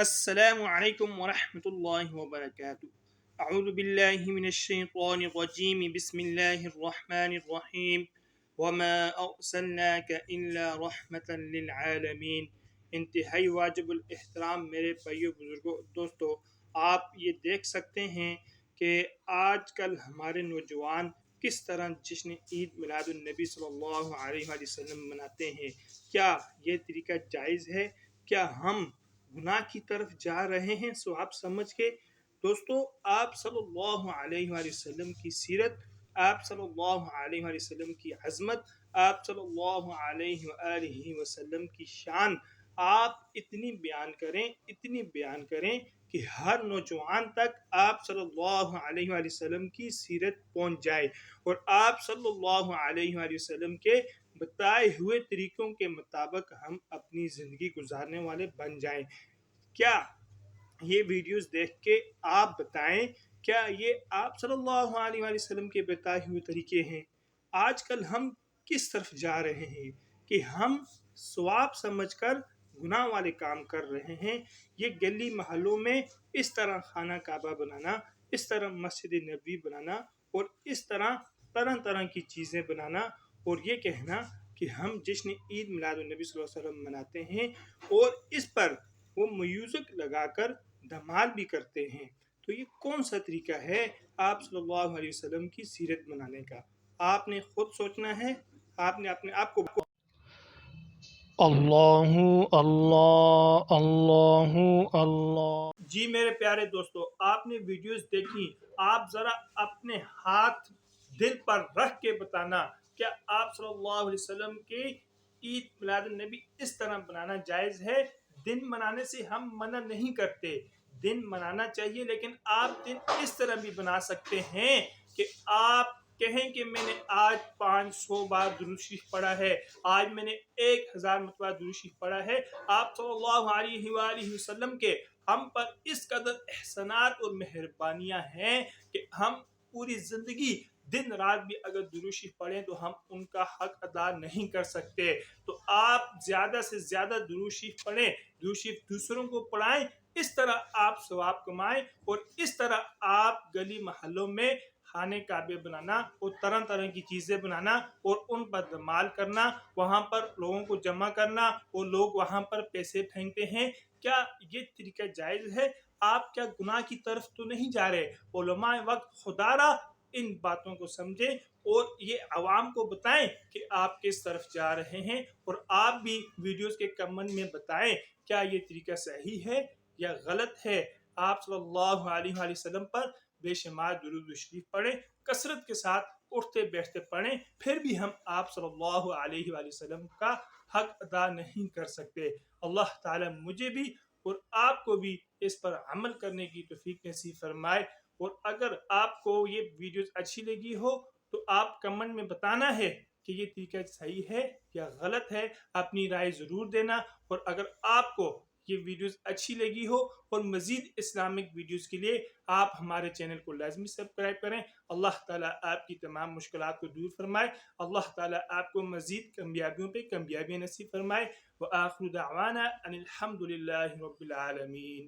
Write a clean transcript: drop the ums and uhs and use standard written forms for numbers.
السلام علیکم ورحمۃ اللہ وبرکاتہ۔ اعوذ باللہ من الشیطان الرجیم، بسم اللہ الرحمن الرحیم۔ وما ارسلناک الا رحمۃ للعالمین۔ انتہائی واجب الاحترام میرے بھائیو، بزرگوں، دوستو، آپ یہ دیکھ سکتے ہیں کہ آج کل ہمارے نوجوان کس طرح جشن عید میلاد النبی صلی اللہ علیہ وآلہ وسلم مناتے ہیں۔ کیا یہ طریقہ جائز ہے؟ کیا ہم گناہ کی طرف جا رہے ہیں ثواب سمجھ کے؟ دوستو، آپ صلی اللہ علیہ وآلہ وسلم کی سیرت، آپ صلی اللہ علیہ وآلہ وسلم کی عظمت، آپ صلی اللہ علیہ وآلہ وسلم کی شان آپ اتنی بیان کریں کہ ہر نوجوان تک آپ صلی اللہ علیہ وآلہ وسلم کی سیرت پہنچ جائے اور آپ صلی اللہ علیہ وآلہ وسلم کے بتائے ہوئے طریقوں کے مطابق ہم اپنی زندگی گزارنے والے بن جائیں۔ کیا یہ ویڈیوز دیکھ کے آپ بتائیں، کیا یہ آپ صلی اللہ علیہ وآلہ وسلم کے بتائے ہوئے طریقے ہیں؟ آج کل ہم کس طرف جا رہے ہیں کہ ہم ثواب سمجھ کر گناہ والے کام کر رہے ہیں۔ یہ گلی محلوں میں اس طرح خانہ کعبہ بنانا، اس طرح مسجد نبوی بنانا اور اس طرح طرح کی چیزیں بنانا اور یہ کہنا کہ ہم جشن عید میلاد النبی صلی اللہ علیہ وسلم مناتے ہیں اور اس پر وہ میوزک لگا کر دھمال بھی کرتے ہیں، تو یہ کون سا طریقہ ہے آپ صلی اللہ علیہ وسلم کی سیرت منانے کا؟ آپ نے خود سوچنا ہے، آپ نے اپنے آپ کو اللہ اللہ اللہ اللہ۔ جی میرے پیارے دوستو، آپ نے ویڈیوز دیکھی، آپ ذرا اپنے ہاتھ دل پر رکھ کے بتانا، کیا آپ صلی اللہ علیہ وسلم کے عید میلاد النبی اس طرح بنانا جائز ہے؟ دن منانے سے ہم منع نہیں کرتے، دن منانا چاہیے، لیکن آپ دن اس طرح بھی بنا سکتے ہیں کہ آپ کہیں کہ میں نے آج 500 بار درود شریف پڑھا ہے، آج میں نے 1000 مرتبہ درود شریف پڑھا ہے۔ آپ صلی اللہ علیہ وآلہ وسلم کے ہم پر اس قدر احسانات اور مہربانیاں ہیں کہ ہم پوری زندگی دن رات بھی اگر درود شریف پڑھیں تو ہم ان کا حق ادا نہیں کر سکتے۔ تو آپ زیادہ سے زیادہ درود شریف پڑھیں، درود شریف دوسروں کو پڑھائیں، اس طرح آپ ثواب کمائیں اور اس طرح آپ گلی محلوں میں خانے کعبے بنانا اور طرح کی چیزیں بنانا اور ان پر دھمال کرنا، وہاں پر لوگوں کو جمع کرنا اور لوگ وہاں پر پیسے پھینکتے ہیں، کیا یہ طریقہ جائز ہے؟ آپ کیا گناہ کی طرف تو نہیں جا رہے؟ علماء وقت خدا را ان باتوں کو سمجھیں اور یہ عوام کو بتائیں کہ آپ کس طرف جا رہے ہیں، اور آپ بھی ویڈیوز کے کمنٹ میں بتائیں کیا یہ طریقہ صحیح ہے یا غلط ہے۔ آپ صلی اللہ علیہ وآلہ وسلم پر بے شمار درود و شریف پڑھیں، کثرت کے ساتھ اٹھتے بیٹھتے پڑھیں، پھر بھی ہم آپ صلی اللہ علیہ وآلہ وسلم کا حق ادا نہیں کر سکتے۔ اللہ تعالی مجھے بھی اور آپ کو بھی اس پر عمل کرنے کی توفیق نصیب فرمائے۔ اور اگر آپ کو یہ ویڈیوز اچھی لگی ہو تو آپ کمنٹ میں بتانا ہے کہ یہ طریقہ صحیح ہے یا غلط ہے، اپنی رائے ضرور دینا۔ اور اگر آپ کو یہ ویڈیوز اچھی لگی ہو اور مزید اسلامک ویڈیوز کے لیے آپ ہمارے چینل کو لازمی سبسکرائب کریں۔ اللہ تعالیٰ آپ کی تمام مشکلات کو دور فرمائے، اللہ تعالیٰ آپ کو مزید کامیابیوں پہ کامیابی نصیب فرمائے۔ وآخر دعوانا ان الحمد للہ رب العالمین۔